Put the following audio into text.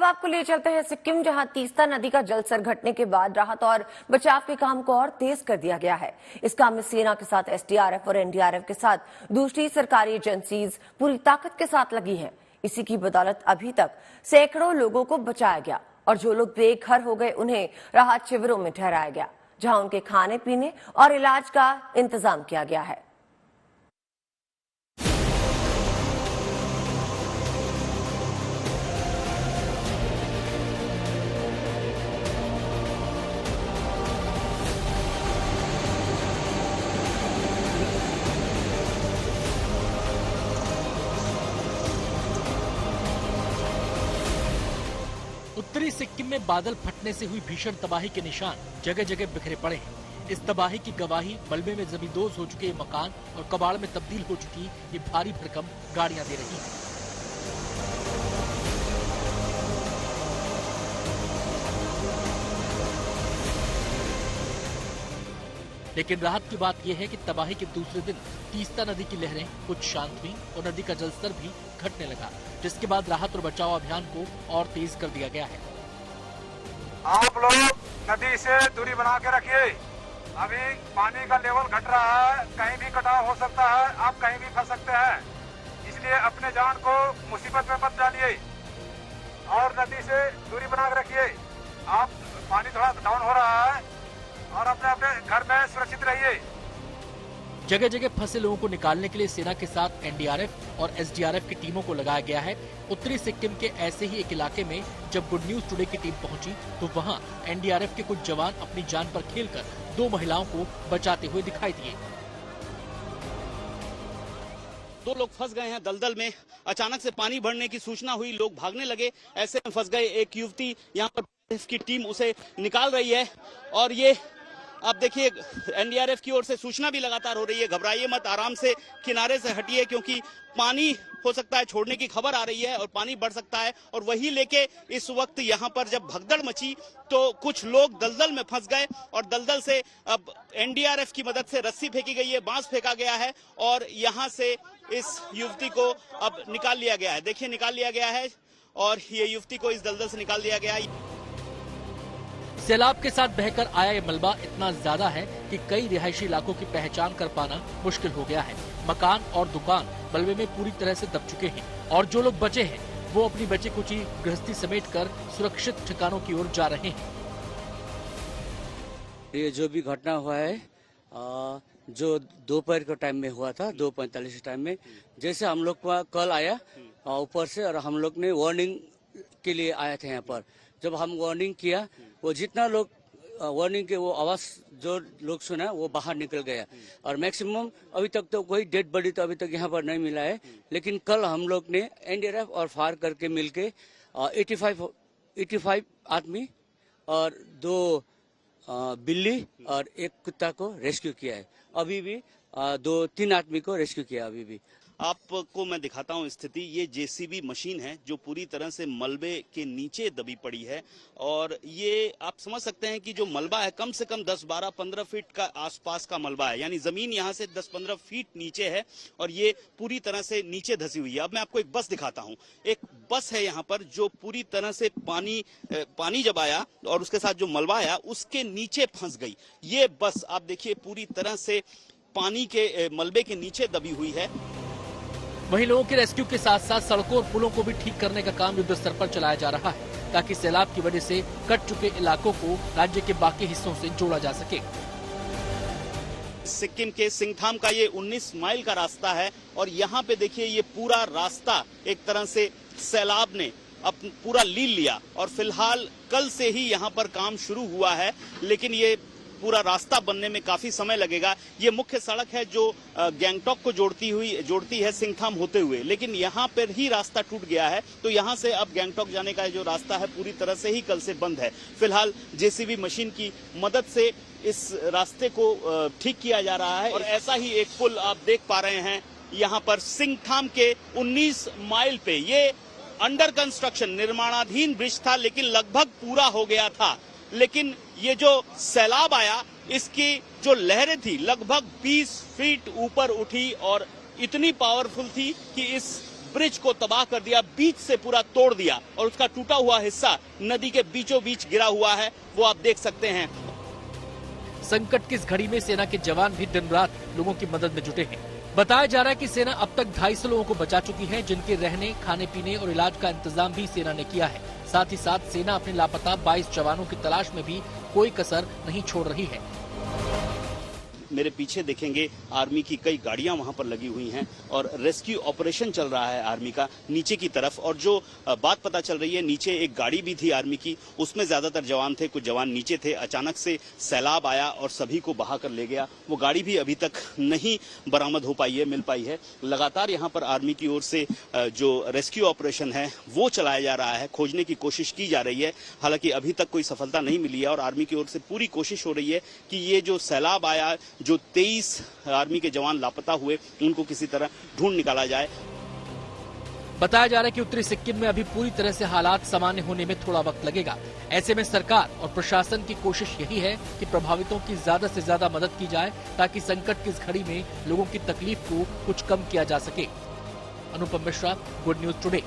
आपको ले चलते हैं सिक्किम, जहां तीस्ता नदी का जलस्तर घटने के बाद राहत और बचाव के काम को और तेज कर दिया गया है। इस काम में सेना के साथ एसडीआरएफ और एनडीआरएफ के साथ दूसरी सरकारी एजेंसीज पूरी ताकत के साथ लगी हैं। इसी की बदौलत अभी तक सैकड़ों लोगों को बचाया गया और जो लोग बेघर हो गए उन्हें राहत शिविरों में ठहराया गया, जहां उनके खाने पीने और इलाज का इंतजाम किया गया है। उत्तरी सिक्किम में बादल फटने से हुई भीषण तबाही के निशान जगह जगह बिखरे पड़े हैं। इस तबाही की गवाही मलबे में जमींदोज हो चुके मकान और कबाड़ में तब्दील हो चुकी ये भारी भरकम गाड़ियां दे रही हैं। लेकिन राहत की बात यह है कि तबाही के दूसरे दिन तीस्ता नदी की लहरें कुछ शांत हुई और नदी का जलस्तर भी घटने लगा, जिसके बाद राहत और बचाव अभियान को और तेज कर दिया गया है। आप लोग नदी से दूरी बना के रखिए। अभी पानी का लेवल घट रहा है, कहीं भी कटाव हो सकता है, आप कहीं भी फंस सकते हैं, इसलिए अपने जान को मुसीबत में मत डालिए और नदी से दूरी बना के रखिए। आप पानी थोड़ा डाउन हो रहा है और अपने अपने घर में सुरक्षित रहिए। जगह जगह फंसे लोगों को निकालने के लिए सेना के साथ एनडीआरएफ और एसडीआरएफ की टीमों को लगाया गया है। उत्तरी सिक्किम के ऐसे ही एक इलाके में जब गुड न्यूज टुडे की टीम पहुंची तो वहां एनडीआरएफ के कुछ जवान अपनी जान पर खेलकर 2 महिलाओं को बचाते हुए दिखाई दिए। 2 लोग फंस गए हैं दलदल में। अचानक से पानी बढ़ने की सूचना हुई, लोग भागने लगे, ऐसे में फंस गए। एक युवती यहाँ पर इसकी टीम उसे निकाल रही है और ये आप देखिए एनडीआरएफ की ओर से सूचना भी लगातार हो रही है, घबराइए मत, आराम से किनारे से हटिए क्योंकि पानी हो सकता है छोड़ने की खबर आ रही है और पानी बढ़ सकता है। और वही लेके इस वक्त यहाँ पर जब भगदड़ मची तो कुछ लोग दलदल में फंस गए और दलदल से अब एनडीआरएफ की मदद से रस्सी फेंकी गई है, बांस फेंका गया है और यहाँ से इस युवती को अब निकाल लिया गया है। देखिए निकाल लिया गया है और ये युवती को इस दलदल से निकाल दिया गया है। सैलाब के साथ बहकर आया ये मलबा इतना ज्यादा है कि कई रिहायशी इलाकों की पहचान कर पाना मुश्किल हो गया है। मकान और दुकान मलबे में पूरी तरह से दब चुके हैं और जो लोग बचे हैं वो अपनी बची कुची गृहस्थी समेटकर सुरक्षित ठिकानों की ओर जा रहे हैं। ये जो भी घटना हुआ है जो दोपहर के टाइम में हुआ था, 2:45 टाइम में, जैसे हम लोग का कल आया ऊपर से और हम लोग ने वार्निंग के लिए आए थे यहाँ पर। जब हम वार्निंग किया, वो जितना लोग वार्निंग के वो आवाज जो लोग सुना वो बाहर निकल गया और मैक्सिमम अभी तक तो कोई डेड बॉडी तो अभी तक यहाँ पर नहीं मिला है। लेकिन कल हम लोग ने एनडीआरएफ और फायर करके मिलके 85 आदमी और 2 बिल्ली और 1 कुत्ता को रेस्क्यू किया है। अभी भी 2-3 आदमी को रेस्क्यू किया। अभी भी आपको मैं दिखाता हूं स्थिति। ये जेसीबी मशीन है जो पूरी तरह से मलबे के नीचे दबी पड़ी है और ये आप समझ सकते हैं कि जो मलबा है कम से कम 10, 12, 15 फीट का आसपास का मलबा है, यानी जमीन यहाँ से 10-15 फीट नीचे है और ये पूरी तरह से नीचे धसी हुई है। अब मैं आपको एक बस दिखाता हूँ। एक बस है यहाँ पर जो पूरी तरह से पानी जब आया और उसके साथ जो मलबा आया उसके नीचे फंस गई। ये बस आप देखिए पूरी तरह से पानी के मलबे के नीचे दबी हुई है। वहीं लोगों के रेस्क्यू के साथ साथ सड़कों और पुलों को भी ठीक करने का काम युद्ध स्तर पर चलाया जा रहा है ताकि सैलाब की वजह से कट चुके इलाकों को राज्य के बाकी हिस्सों से जोड़ा जा सके। सिक्किम के सिंगथाम का ये 19 माइल का रास्ता है और यहाँ पे देखिए ये पूरा रास्ता एक तरह से सैलाब ने अब पूरा लील लिया और फिलहाल कल से ही यहाँ पर काम शुरू हुआ है, लेकिन ये पूरा रास्ता बनने में काफी समय लगेगा। ये मुख्य सड़क है जो गैंगटॉक को जोड़ती है सिंगथाम होते हुए, लेकिन यहाँ पर ही रास्ता टूट गया है तो यहाँ से अब गैंगटॉक जाने का जो रास्ता है पूरी तरह से ही कल से बंद है। फिलहाल जेसीबी मशीन की मदद से इस रास्ते को ठीक किया जा रहा है और ऐसा ही एक पुल आप देख पा रहे हैं यहाँ पर सिंगथाम के 19 माइल पे। ये अंडर कंस्ट्रक्शन निर्माणाधीन ब्रिज था लेकिन लगभग पूरा हो गया था, लेकिन ये जो सैलाब आया इसकी जो लहरें थी लगभग 20 फीट ऊपर उठी और इतनी पावरफुल थी कि इस ब्रिज को तबाह कर दिया, बीच से पूरा तोड़ दिया और उसका टूटा हुआ हिस्सा नदी के बीचों बीच गिरा हुआ है, वो आप देख सकते हैं। संकट की इस घड़ी में सेना के जवान भी दिन रात लोगों की मदद में जुटे हैं। बताया जा रहा है कि सेना अब तक 250 लोगों को बचा चुकी है, जिनके रहने, खाने पीने और इलाज का इंतजाम भी सेना ने किया है। साथ ही साथ सेना अपने लापता 22 जवानों की तलाश में भी कोई कसर नहीं छोड़ रही है। मेरे पीछे देखेंगे आर्मी की कई गाड़ियां वहां पर लगी हुई हैं और रेस्क्यू ऑपरेशन चल रहा है आर्मी का नीचे की तरफ। और जो बात पता चल रही है, नीचे एक गाड़ी भी थी आर्मी की, उसमें ज्यादातर जवान थे, कुछ जवान नीचे थे। अचानक से सैलाब आया और सभी को बहा कर ले गया। वो गाड़ी भी अभी तक नहीं बरामद हो पाई है, मिल पाई है। लगातार यहाँ पर आर्मी की ओर से जो रेस्क्यू ऑपरेशन है वो चलाया जा रहा है, खोजने की कोशिश की जा रही है। हालांकि अभी तक कोई सफलता नहीं मिली है और आर्मी की ओर से पूरी कोशिश हो रही है कि ये जो सैलाब आया, जो 23 आर्मी के जवान लापता हुए, उनको किसी तरह ढूंढ निकाला जाए। बताया जा रहा है कि उत्तरी सिक्किम में अभी पूरी तरह से हालात सामान्य होने में थोड़ा वक्त लगेगा। ऐसे में सरकार और प्रशासन की कोशिश यही है कि प्रभावितों की ज्यादा से ज्यादा मदद की जाए, ताकि संकट की इस घड़ी में लोगों की तकलीफ को कुछ कम किया जा सके। Anupam Mishra, good news today.